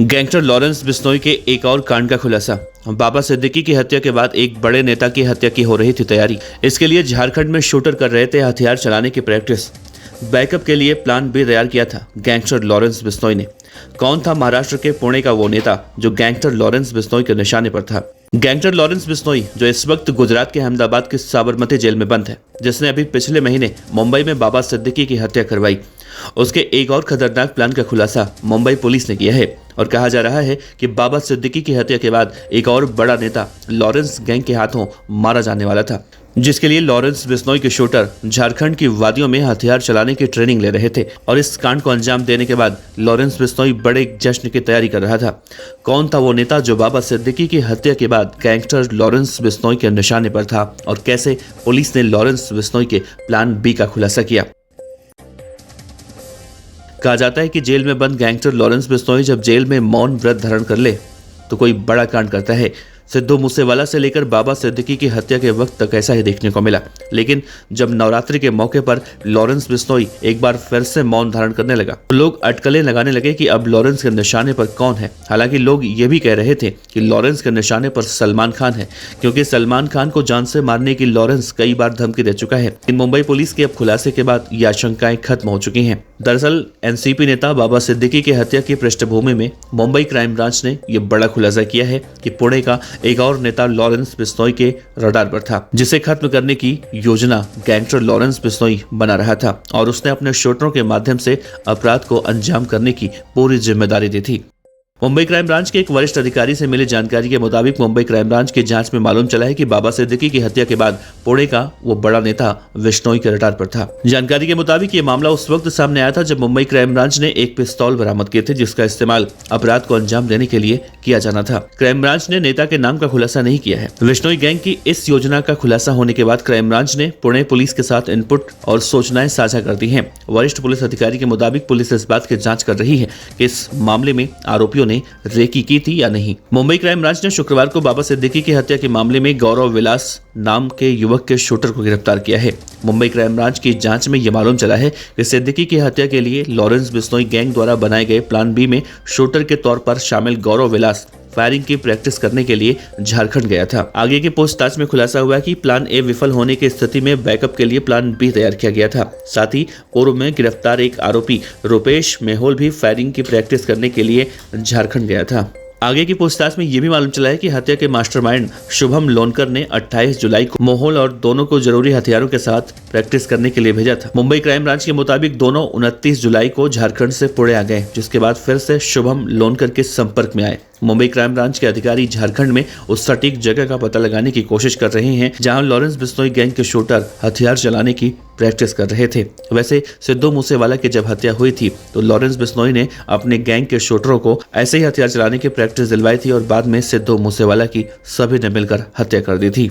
Gangster Lawrence Bishnoi के एक और कांड का खुलासा। बाबा सिद्दीकी की हत्या के बाद एक बड़े नेता की हत्या की हो रही थी तैयारी। इसके लिए झारखंड में शूटर कर रहे थे हथियार चलाने की प्रैक्टिस। बैकअप के लिए प्लान भी तैयार किया था गैंगस्टर लॉरेंस बिश्नोई ने। कौन था महाराष्ट्र के पुणे का वो नेता जो गैंगस्टर लॉरेंस बिश्नोई के निशाने पर था? गैंगस्टर लॉरेंस बिश्नोई जो इस वक्त गुजरात के अहमदाबाद की साबरमती जेल में बंद है, जिसने अभी पिछले महीने मुंबई में बाबा सिद्दीकी की हत्या करवाई। उसके एक और खतरनाक प्लान का खुलासा मुंबई पुलिस ने किया है और कहा जा रहा है कि बाबा सिद्दीकी की हत्या के बाद एक और बड़ा नेता लॉरेंस गैंग के हाथों मारा जाने वाला था, जिसके लिए लॉरेंस बिश्नोई के शूटर झारखंड की वादियों में हथियार चलाने की ट्रेनिंग ले रहे थे। और इस कांड को अंजाम देने के बाद लॉरेंस बिश्नोई बड़े जश्न की तैयारी कर रहा था। कौन था वो नेता जो बाबा सिद्दीकी की हत्या के बाद गैंगस्टर लॉरेंस बिश्नोई के निशाने पर था, और कैसे पुलिस ने लॉरेंस बिश्नोई के प्लान बी का खुलासा किया? कहा जाता है कि जेल में बंद गैंगस्टर लॉरेंस बिश्नोई जब जेल में मौन व्रत धारण कर ले तो कोई बड़ा कांड करता है। सिद्धू मूसेवाला से लेकर बाबा सिद्दीकी की हत्या के वक्त तक ऐसा ही देखने को मिला। लेकिन जब नवरात्रि के मौके पर लॉरेंस बिश्नोई एक बार फिर से मौन धारण करने लगा तो लोग अटकलें लगाने लगे कि अब लॉरेंस के निशाने पर कौन है। हालांकि लोग ये भी कह रहे थे कि लॉरेंस के निशाने पर सलमान खान है, क्योंकि सलमान खान को जान से मारने की लॉरेंस कई बार धमकी दे चुका है। इन मुंबई पुलिस के अब खुलासे के बाद ये आशंकाएं खत्म हो चुकी हैं। दरअसल एनसीपी नेता बाबा सिद्दीकी की हत्या की पृष्ठभूमि में मुंबई क्राइम ब्रांच ने यह बड़ा खुलासा किया है कि पुणे का एक और नेता लॉरेंस बिश्नोई के रडार पर था, जिसे खत्म करने की योजना गैंगस्टर लॉरेंस बिश्नोई बना रहा था और उसने अपने शूटरों के माध्यम से अपराध को अंजाम करने की पूरी जिम्मेदारी दी थी। मुंबई क्राइम ब्रांच के एक वरिष्ठ अधिकारी से मिली जानकारी के मुताबिक मुंबई क्राइम ब्रांच की जांच में मालूम चला है कि बाबा सिद्दीकी की हत्या के बाद पुणे का वो बड़ा नेता बिश्नोई के रडार पर था। जानकारी के मुताबिक ये मामला उस वक्त सामने आया था जब मुंबई क्राइम ब्रांच ने एक पिस्तौल बरामद किए थे, जिसका इस्तेमाल अपराध को अंजाम देने के लिए किया जाना था। क्राइम ब्रांच ने नेता के नाम का खुलासा नहीं किया है। बिश्नोई गैंग की इस योजना का खुलासा होने के बाद क्राइम ब्रांच ने पुणे पुलिस के साथ इनपुट और सूचनाएं साझा कर दी है। वरिष्ठ पुलिस अधिकारी के मुताबिक पुलिस इस बात की जाँच कर रही है कि इस मामले में आरोपियों ने रेकी की थी या नहीं। मुंबई क्राइम ब्रांच ने शुक्रवार को बाबा सिद्दीकी की हत्या के मामले में गौरव विलास नाम के युवक के शूटर को गिरफ्तार किया है। मुंबई क्राइम ब्रांच की जांच में यह मालूम चला है कि सिद्दीकी की हत्या के लिए लॉरेंस बिश्नोई गैंग द्वारा बनाए गए प्लान बी में शूटर के तौर पर शामिल गौरव विलास फायरिंग की प्रैक्टिस करने के लिए झारखंड गया था। आगे की पूछताछ में खुलासा हुआ कि प्लान ए विफल होने की स्थिति में बैकअप के लिए प्लान बी तैयार किया गया था। साथ ही पूर्व में गिरफ्तार एक आरोपी रुपेश मेहोल भी फायरिंग की प्रैक्टिस करने के लिए झारखंड गया था। आगे की पूछताछ में यह भी मालूम चला है कि हत्या के मास्टरमाइंड शुभम लोनकर ने 28 जुलाई को मोहोल और दोनों को जरूरी हथियारों के साथ प्रैक्टिस करने के लिए भेजा था। मुंबई क्राइम ब्रांच के मुताबिक दोनों 29 जुलाई को झारखंड से पुणे आ गए, जिसके बाद फिर से शुभम लोनकर के संपर्क में आए। मुंबई क्राइम ब्रांच के अधिकारी झारखंड में उस सटीक जगह का पता लगाने की कोशिश कर रहे हैं जहां लॉरेंस बिश्नोई गैंग के शूटर हथियार चलाने की प्रैक्टिस कर रहे थे। वैसे सिद्धू मूसेवाला की जब हत्या हुई थी तो लॉरेंस बिश्नोई ने अपने गैंग के शूटरों को ऐसे ही हथियार चलाने की प्रैक्टिस दिलवाई थी और बाद में सिद्धू मूसेवाला की सभी ने मिलकर हत्या कर दी थी।